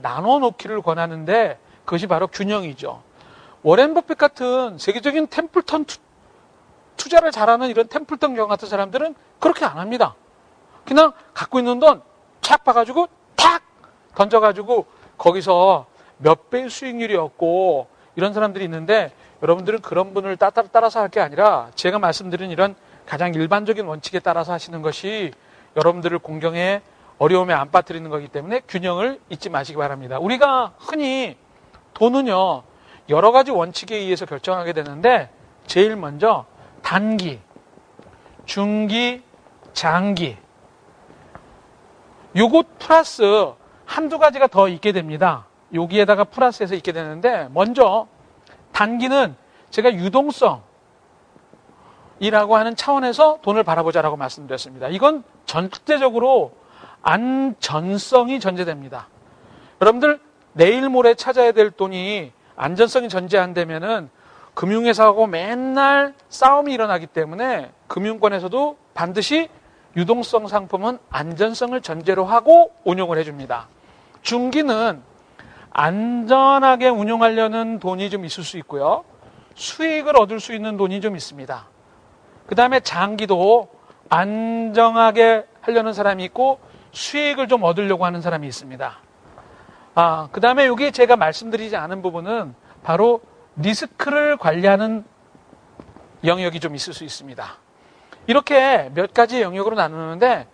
나눠놓기를 권하는데 그것이 바로 균형이죠. 워렌 버핏 같은 세계적인 템플턴 투자를 잘하는 이런 템플턴 경 같은 사람들은 그렇게 안 합니다. 그냥 갖고 있는 돈 탁 봐가지고 탁 던져가지고 거기서 몇 배의 수익률이 없고 이런 사람들이 있는데 여러분들은 그런 분을 따라서 할 게 아니라 제가 말씀드린 이런 가장 일반적인 원칙에 따라서 하시는 것이 여러분들을 공경에 어려움에 안 빠뜨리는 거기 때문에 균형을 잊지 마시기 바랍니다. 우리가 흔히 돈은요 여러 가지 원칙에 의해서 결정하게 되는데 제일 먼저 단기, 중기, 장기 요것 플러스 한두 가지가 더 있게 됩니다. 여기에다가 플러스해서 있게 되는데 먼저 단기는 제가 유동성이라고 하는 차원에서 돈을 바라보자라고 말씀드렸습니다. 이건 전체적으로 안전성이 전제됩니다. 여러분들 내일 모레 찾아야 될 돈이 안전성이 전제 안 되면은 금융회사하고 맨날 싸움이 일어나기 때문에 금융권에서도 반드시 유동성 상품은 안전성을 전제로 하고 운용을 해줍니다. 중기는 안전하게 운용하려는 돈이 좀 있을 수 있고요. 수익을 얻을 수 있는 돈이 좀 있습니다. 그 다음에 장기도 안정하게 하려는 사람이 있고 수익을 좀 얻으려고 하는 사람이 있습니다. 그 다음에 여기 제가 말씀드리지 않은 부분은 바로 리스크를 관리하는 영역이 좀 있을 수 있습니다. 이렇게 몇 가지 영역으로 나누는데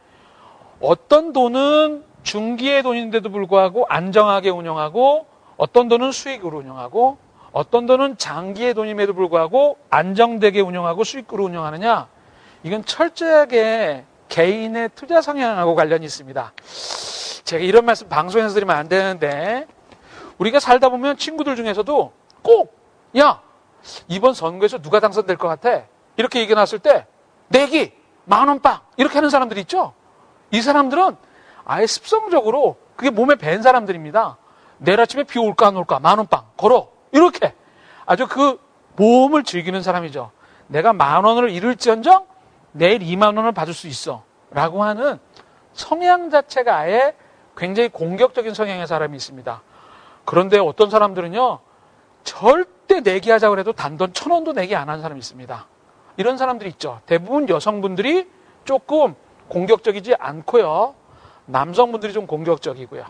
어떤 돈은 중기의 돈인데도 불구하고 안정하게 운영하고 어떤 돈은 수익으로 운영하고 어떤 돈은 장기의 돈임에도 불구하고 안정되게 운영하고 수익으로 운영하느냐 이건 철저하게 개인의 투자 성향하고 관련이 있습니다. 제가 이런 말씀 방송에서 드리면 안 되는데 우리가 살다 보면 친구들 중에서도 꼭 야 이번 선거에서 누가 당선될 것 같아 이렇게 얘기 나왔을 때 내기 10,000원 빵 이렇게 하는 사람들이 있죠. 이 사람들은 아예 습성적으로 그게 몸에 밴 사람들입니다. 내일 아침에 비 올까 안 올까 10,000원 빵 걸어 이렇게 아주 그 모험을 즐기는 사람이죠. 내가 10,000원을 잃을지언정 내일 20,000원을 받을 수 있어 라고 하는 성향 자체가 아예 굉장히 공격적인 성향의 사람이 있습니다. 그런데 어떤 사람들은요 절대 내기하자고 해도 단돈 1,000원도 내기 안 하는 사람이 있습니다. 이런 사람들이 있죠. 대부분 여성분들이 조금 공격적이지 않고요. 남성분들이 좀 공격적이고요.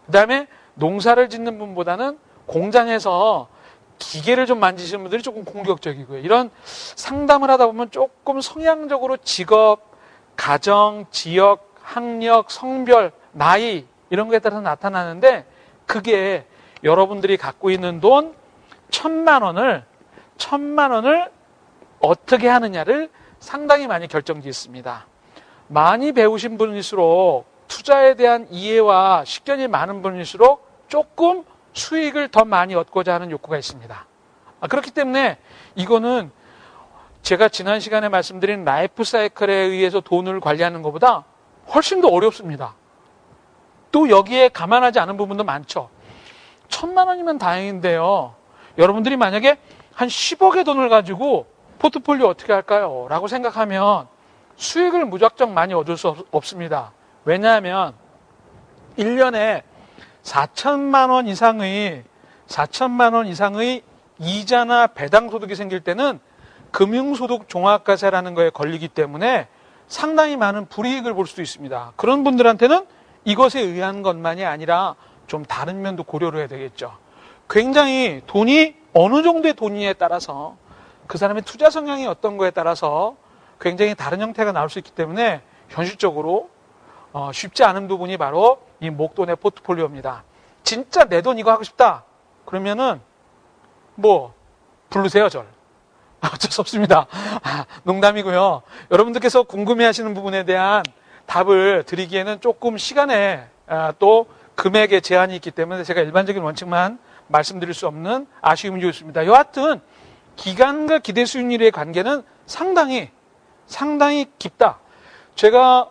그 다음에 농사를 짓는 분보다는 공장에서 기계를 좀 만지시는 분들이 조금 공격적이고요. 이런 상담을 하다 보면 조금 성향적으로 직업, 가정, 지역, 학력, 성별, 나이 이런 거에 따라서 나타나는데 그게 여러분들이 갖고 있는 돈 1,000,000원을 어떻게 하느냐를 상당히 많이 결정짓습니다. 많이 배우신 분일수록 투자에 대한 이해와 식견이 많은 분일수록 조금 수익을 더 많이 얻고자 하는 욕구가 있습니다. 그렇기 때문에 이거는 제가 지난 시간에 말씀드린 라이프 사이클에 의해서 돈을 관리하는 것보다 훨씬 더 어렵습니다. 또 여기에 감안하지 않은 부분도 많죠. 1,000,000원이면 다행인데요. 여러분들이 만약에 한 10억의 돈을 가지고 포트폴리오 어떻게 할까요? 라고 생각하면 수익을 무작정 많이 얻을 수 없습니다. 왜냐하면 1년에 4,000만 원 이상의 이자나 배당 소득이 생길 때는 금융소득 종합과세라는 거에 걸리기 때문에 상당히 많은 불이익을 볼 수도 있습니다. 그런 분들한테는 이것에 의한 것만이 아니라 좀 다른 면도 고려를 해야 되겠죠. 굉장히 돈이 어느 정도의 돈이냐에 따라서 그 사람의 투자 성향이 어떤 거에 따라서 굉장히 다른 형태가 나올 수 있기 때문에 현실적으로 쉽지 않은 부분이 바로 이 목돈의 포트폴리오입니다. 진짜 내 돈 이거 하고 싶다. 그러면은 부르세요 절. 어쩔 수 없습니다. 농담이고요. 여러분들께서 궁금해하시는 부분에 대한 답을 드리기에는 조금 시간에 또 금액에 제한이 있기 때문에 제가 일반적인 원칙만 말씀드릴 수 없는 아쉬움이 있습니다. 여하튼 기간과 기대 수익률의 관계는 상당히 깊다. 제가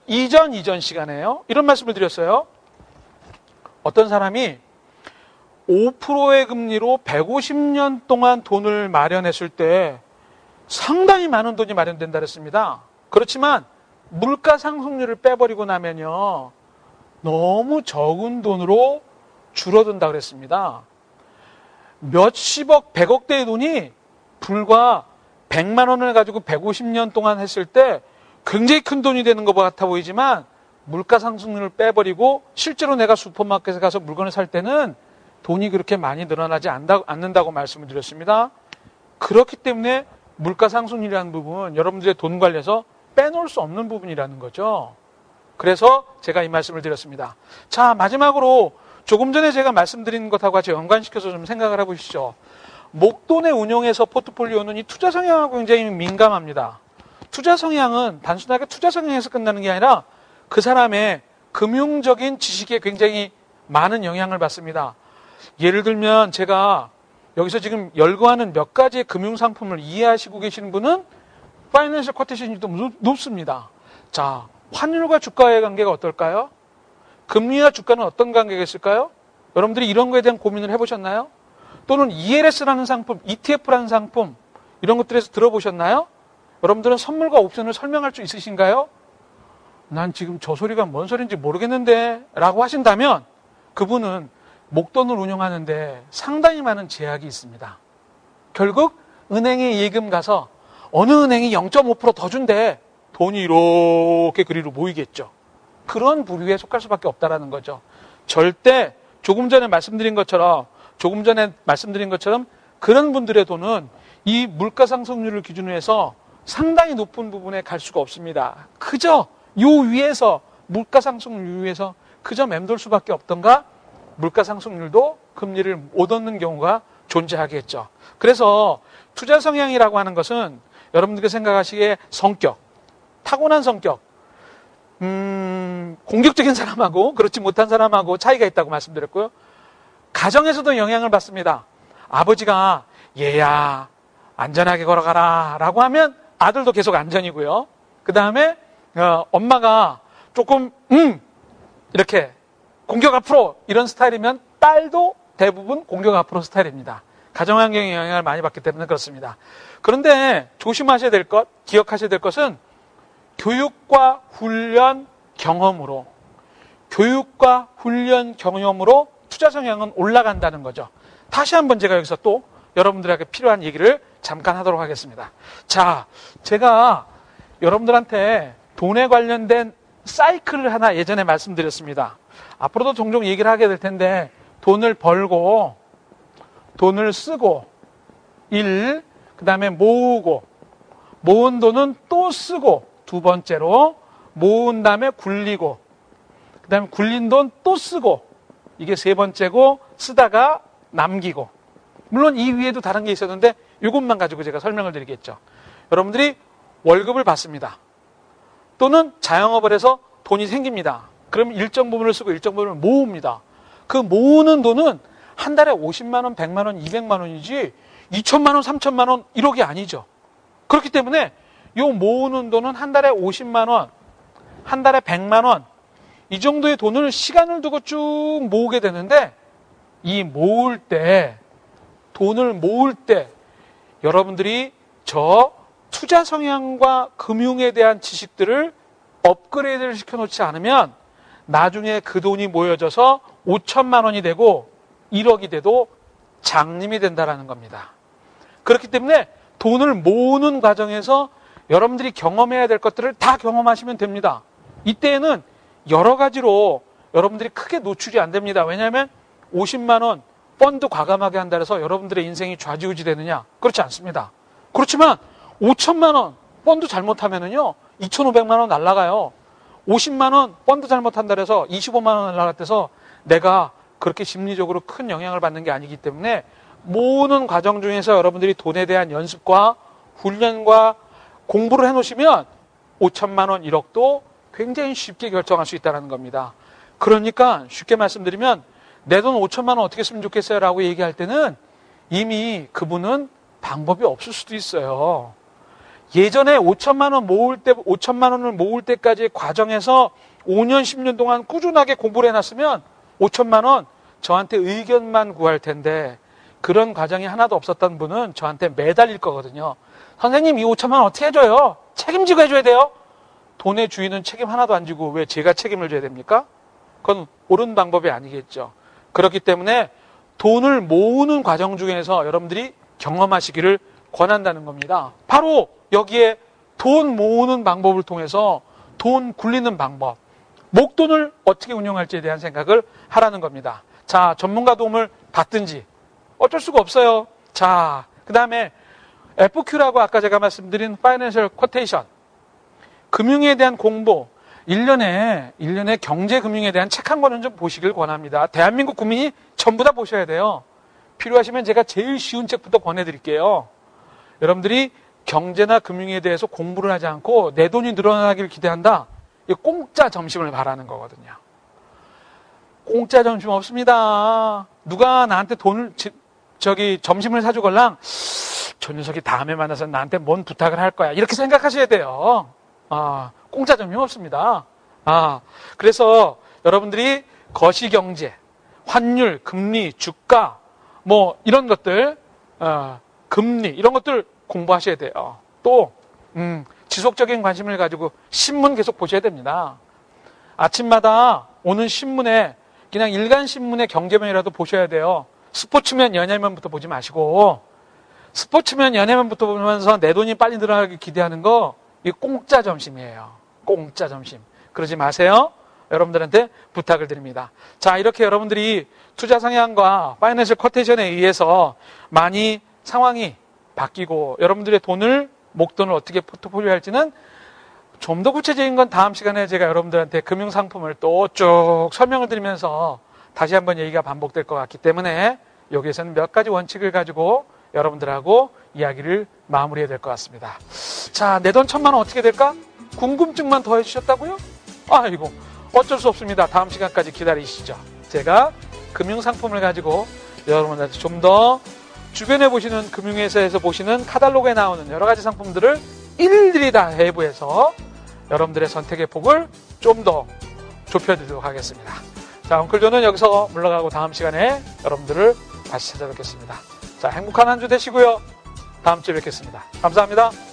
이전 시간에요. 이런 말씀을 드렸어요. 어떤 사람이 5%의 금리로 150년 동안 돈을 마련했을 때 상당히 많은 돈이 마련된다 그랬습니다. 그렇지만 물가 상승률을 빼버리고 나면요, 너무 적은 돈으로 줄어든다 그랬습니다. 몇십억, 100억대의 돈이 불과 100만 원을 가지고 150년 동안 했을 때 굉장히 큰 돈이 되는 것 같아 보이지만, 물가 상승률을 빼버리고 실제로 내가 슈퍼마켓에 가서 물건을 살 때는 돈이 그렇게 많이 늘어나지 않는다고 말씀을 드렸습니다. 그렇기 때문에 물가 상승률이라는 부분은 여러분들의 돈 관리에서 빼놓을 수 없는 부분이라는 거죠. 그래서 제가 이 말씀을 드렸습니다. 자, 마지막으로 조금 전에 제가 말씀드린 것하고 같이 연관시켜서 좀 생각을 해보시죠. 목돈의 운용에서 포트폴리오는 이 투자 성향하고 굉장히 민감합니다. 투자 성향은 단순하게 투자 성향에서 끝나는 게 아니라 그 사람의 금융적인 지식에 굉장히 많은 영향을 받습니다. 예를 들면 제가 여기서 지금 열거하는 몇 가지의 금융상품을 이해하시고 계시는 분은 파이낸셜 쿼티션이 좀 높습니다. 자, 환율과 주가의 관계가 어떨까요? 금리와 주가는 어떤 관계가 있을까요? 여러분들이 이런 거에 대한 고민을 해보셨나요? 또는 ELS라는 상품, ETF라는 상품, 이런 것들에서 들어보셨나요? 여러분들은 선물과 옵션을 설명할 수 있으신가요? 난 지금 저 소리가 뭔 소리인지 모르겠는데 라고 하신다면 그분은 목돈을 운용하는데 상당히 많은 제약이 있습니다. 결국 은행에 예금 가서 어느 은행이 0.5% 더 준대, 돈이 이렇게 그리로 모이겠죠. 그런 부류에 속할 수밖에 없다는 거죠. 절대 조금 전에 말씀드린 것처럼 그런 분들의 돈은 이 물가 상승률을 기준으로 해서 상당히 높은 부분에 갈 수가 없습니다. 그저 요 위에서 물가 상승률 위에서 그저 맴돌 수밖에 없던가, 물가 상승률도 금리를 못 얻는 경우가 존재하겠죠. 그래서 투자 성향이라고 하는 것은 여러분들이 생각하시기에 성격, 타고난 성격, 공격적인 사람하고 그렇지 못한 사람하고 차이가 있다고 말씀드렸고요. 가정에서도 영향을 받습니다. 아버지가 얘야 안전하게 걸어가라 라고 하면 아들도 계속 안전이고요. 그 다음에 엄마가 조금 이렇게 공격 앞으로 이런 스타일이면 딸도 대부분 공격 앞으로 스타일입니다. 가정환경의 영향을 많이 받기 때문에 그렇습니다. 그런데 조심하셔야 될 것, 기억하셔야 될 것은 교육과 훈련 경험으로 투자 성향은 올라간다는 거죠. 다시 한번 제가 여기서 또 여러분들에게 필요한 얘기를 잠깐 하도록 하겠습니다. 자, 제가 여러분들한테 돈에 관련된 사이클을 하나 예전에 말씀드렸습니다. 앞으로도 종종 얘기를 하게 될 텐데, 돈을 벌고 돈을 쓰고 그 다음에 모으고, 모은 돈은 또 쓰고, 두 번째로 모은 다음에 굴리고, 그 다음에 굴린 돈 또 쓰고, 이게 세 번째고, 쓰다가 남기고. 물론 이 위에도 다른 게 있었는데 이것만 가지고 제가 설명을 드리겠죠. 여러분들이 월급을 받습니다. 또는 자영업을 해서 돈이 생깁니다. 그럼 일정 부분을 쓰고 일정 부분을 모읍니다. 그 모으는 돈은 한 달에 50만 원, 100만 원, 200만 원이지 2천만 원, 3천만 원 1억이 아니죠. 그렇기 때문에 이 모으는 돈은 한 달에 50만 원, 한 달에 100만 원, 이 정도의 돈을 시간을 두고 쭉 모으게 되는데, 이 돈을 모을 때 여러분들이 저 투자 성향과 금융에 대한 지식들을 업그레이드를 시켜놓지 않으면 나중에 그 돈이 모여져서 5천만 원이 되고 1억이 돼도 장님이 된다는 겁니다. 그렇기 때문에 돈을 모으는 과정에서 여러분들이 경험해야 될 것들을 다 경험하시면 됩니다. 이때에는 여러 가지로 여러분들이 크게 노출이 안 됩니다. 왜냐하면 50만 원 펀드 과감하게 한다 해서 여러분들의 인생이 좌지우지 되느냐? 그렇지 않습니다. 그렇지만 5천만 원 펀드 잘못하면은요 2,500만 원 날라가요. 50만 원 펀드 잘못한다 해서 25만 원 날라갔대서 내가 그렇게 심리적으로 큰 영향을 받는 게 아니기 때문에 모으는 과정 중에서 여러분들이 돈에 대한 연습과 훈련과 공부를 해놓으시면 5천만 원 1억도 굉장히 쉽게 결정할 수 있다는 겁니다. 그러니까 쉽게 말씀드리면 내 돈 5천만 원 어떻게 쓰면 좋겠어요? 라고 얘기할 때는 이미 그분은 방법이 없을 수도 있어요. 예전에 5천만 원을 모을 때까지의 과정에서 5년, 10년 동안 꾸준하게 공부를 해놨으면 5천만 원 저한테 의견만 구할 텐데 그런 과정이 하나도 없었던 분은 저한테 매달릴 거거든요. 선생님, 이 5천만 원 어떻게 해줘요? 책임지고 해줘야 돼요. 돈의 주인은 책임 하나도 안 지고 왜 제가 책임을 져야 됩니까? 그건 옳은 방법이 아니겠죠. 그렇기 때문에 돈을 모으는 과정 중에서 여러분들이 경험하시기를 권한다는 겁니다. 바로 여기에 돈 모으는 방법을 통해서 돈 굴리는 방법, 목돈을 어떻게 운용할지에 대한 생각을 하라는 겁니다. 자, 전문가 도움을 받든지 어쩔 수가 없어요. 자, 그 다음에 FQ라고 아까 제가 말씀드린 파이낸셜 쿼테이션, 금융에 대한 공부, 1년에 경제금융에 대한 책 한 권은 좀 보시길 권합니다. 대한민국 국민이 전부 다 보셔야 돼요. 필요하시면 제가 제일 쉬운 책부터 권해드릴게요. 여러분들이 경제나 금융에 대해서 공부를 하지 않고 내 돈이 늘어나길 기대한다. 이 공짜 점심을 바라는 거거든요. 공짜 점심 없습니다. 누가 나한테 돈을 점심을 사주걸랑 저 녀석이 다음에 만나서 나한테 뭔 부탁을 할 거야. 이렇게 생각하셔야 돼요. 공짜 점심 없습니다. 그래서 여러분들이 거시경제, 환율, 금리, 주가, 뭐 이런 것들, 금리 이런 것들 공부하셔야 돼요. 또 지속적인 관심을 가지고 신문 계속 보셔야 됩니다. 아침마다 오는 신문에 그냥 일간신문의 경제면이라도 보셔야 돼요. 스포츠면 연예면부터 보지 마시고, 스포츠면 연예면부터 보면서 내 돈이 빨리 늘어나길 기대하는 거, 이거 공짜 점심이에요. 공짜 점심. 그러지 마세요. 여러분들한테 부탁을 드립니다. 자, 이렇게 여러분들이 투자 성향과 파이낸셜 쿼테이션에 의해서 많이 상황이 바뀌고 여러분들의 돈을, 목돈을 어떻게 포트폴리오 할지는 좀 더 구체적인 건 다음 시간에 제가 여러분들한테 금융상품을 또 쭉 설명을 드리면서 다시 한번 얘기가 반복될 것 같기 때문에 여기에서는 몇 가지 원칙을 가지고 여러분들하고 이야기를 마무리해야 될 것 같습니다. 자, 내 돈 1,000만 원 어떻게 될까? 궁금증만 더 해주셨다고요? 아이고, 어쩔 수 없습니다. 다음 시간까지 기다리시죠. 제가 금융상품을 가지고 여러분한테 좀 더 주변에 보시는 금융회사에서 보시는 카탈로그에 나오는 여러 가지 상품들을 일일이 다 해부해서 여러분들의 선택의 폭을 좀 더 좁혀드리도록 하겠습니다. 자, 엉클존은 여기서 물러가고 다음 시간에 여러분들을 다시 찾아뵙겠습니다. 자, 행복한 한 주 되시고요. 다음 주에 뵙겠습니다. 감사합니다.